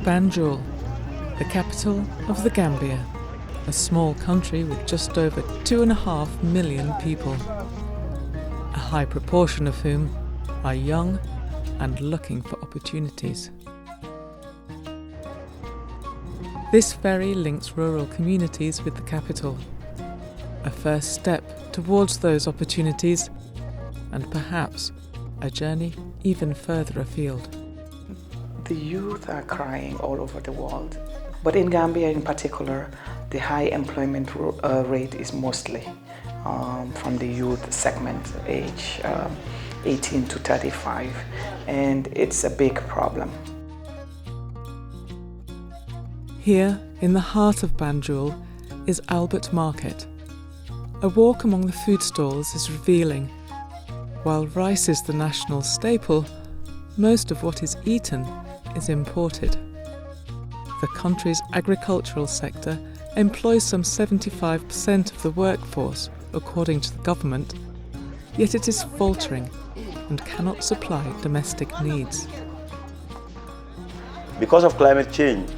Banjul, the capital of the Gambia, a small country with just over 2.5 million people, a high proportion of whom are young and looking for opportunities. This ferry links rural communities with the capital, a first step towards those opportunities and perhaps a journey even further afield. The youth are crying all over the world, but in Gambia in particular, the high employment rate is mostly from the youth segment, age 18 to 35, and it's a big problem. Here, in the heart of Banjul, is Albert Market. A walk among the food stalls is revealing. While rice is the national staple, most of what is eaten is imported. The country's agricultural sector employs some 75% of the workforce, according to the government, yet it is faltering and cannot supply domestic needs. Because of climate change,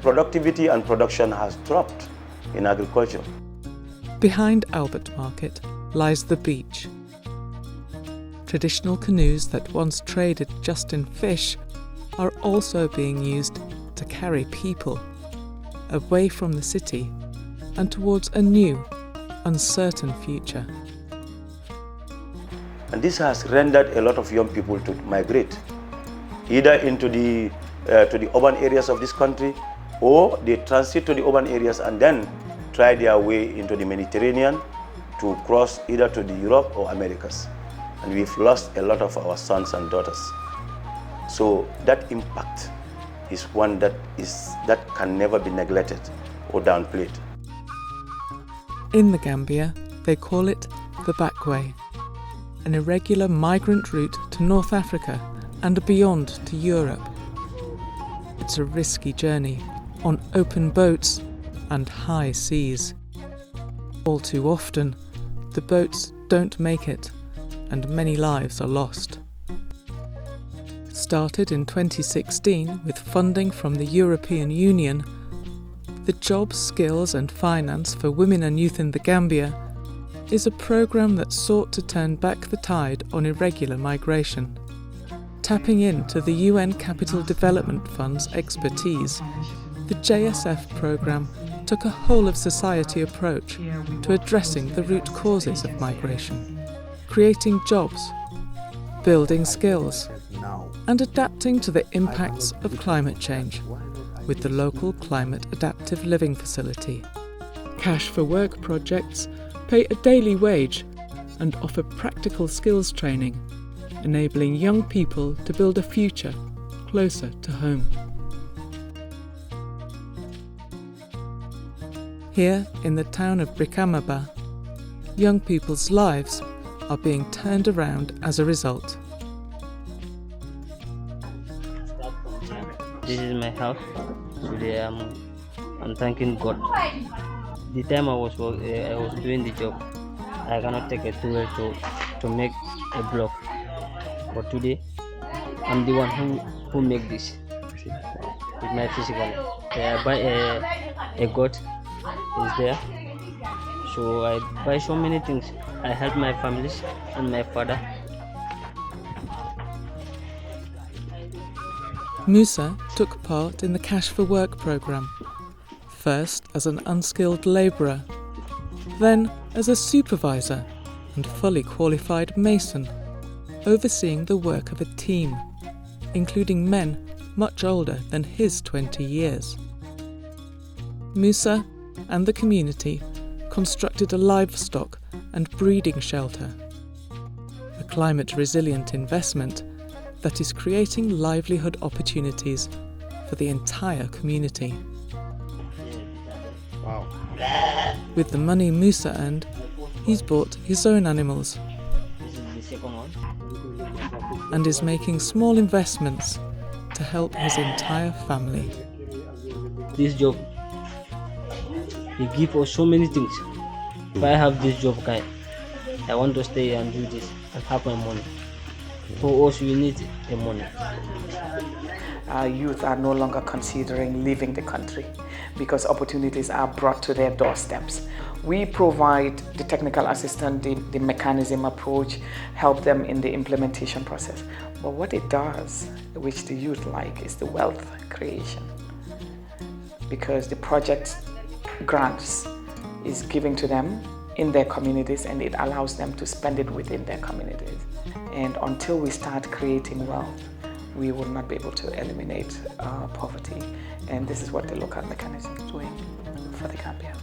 productivity and production has dropped in agriculture. Behind Albert Market lies the beach. Traditional canoes that once traded just in fish are also being used to carry people away from the city and towards a new, uncertain future. And this has rendered a lot of young people to migrate, either into the to the urban areas of this country, or they transit to the urban areas and then try their way into the Mediterranean to cross either to the Europe or Americas. And we've lost a lot of our sons and daughters. So that impact is one that can never be neglected or downplayed. In the Gambia, they call it the back way, an irregular migrant route to North Africa and beyond to Europe. It's a risky journey on open boats and high seas. All too often, the boats don't make it and many lives are lost. Started in 2016 with funding from the European Union, the Jobs, Skills and Finance for Women and Youth in the Gambia is a programme that sought to turn back the tide on irregular migration. Tapping into the UN Capital Development Fund's expertise, the JSF programme took a whole-of-society approach to addressing the root causes of migration, creating jobs, building skills, and adapting to the impacts of climate change with the local Climate Adaptive Living Facility. Cash for Work projects pay a daily wage and offer practical skills training, enabling young people to build a future closer to home. Here in the town of Brikama, young people's lives are being turned around as a result. This is my house. Today I'm thanking God. The time I was doing the job, I cannot take a tool to make a block. But today, I'm the one who make this with my physical. I buy a goat, is there. So I buy so many things. I help my families and my father. Musa took part in the Cash for Work programme, first as an unskilled labourer, then as a supervisor and fully qualified mason, overseeing the work of a team, including men much older than his 20 years. Musa and the community constructed a livestock and breeding shelter, a climate-resilient investment that is creating livelihood opportunities for the entire community. Wow. With the money Musa earned, he's bought his own animals This is the second one. and is making small investments to help his entire family. This job, he give us so many things. If I have this job, I want to stay and do this and have my money. For us, we need the money. youth are no longer considering leaving the country because opportunities are brought to their doorsteps. We provide the technical assistance, the mechanism approach, help them in the implementation process. But what it does, which the youth like, is the wealth creation. Because the project grants is given to them in their communities and it allows them to spend it within their communities. And until we start creating wealth, we will not be able to eliminate poverty. And this is what the local mechanism is doing for the Gambia.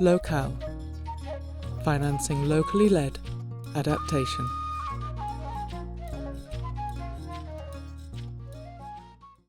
Locale, financing locally led adaptation.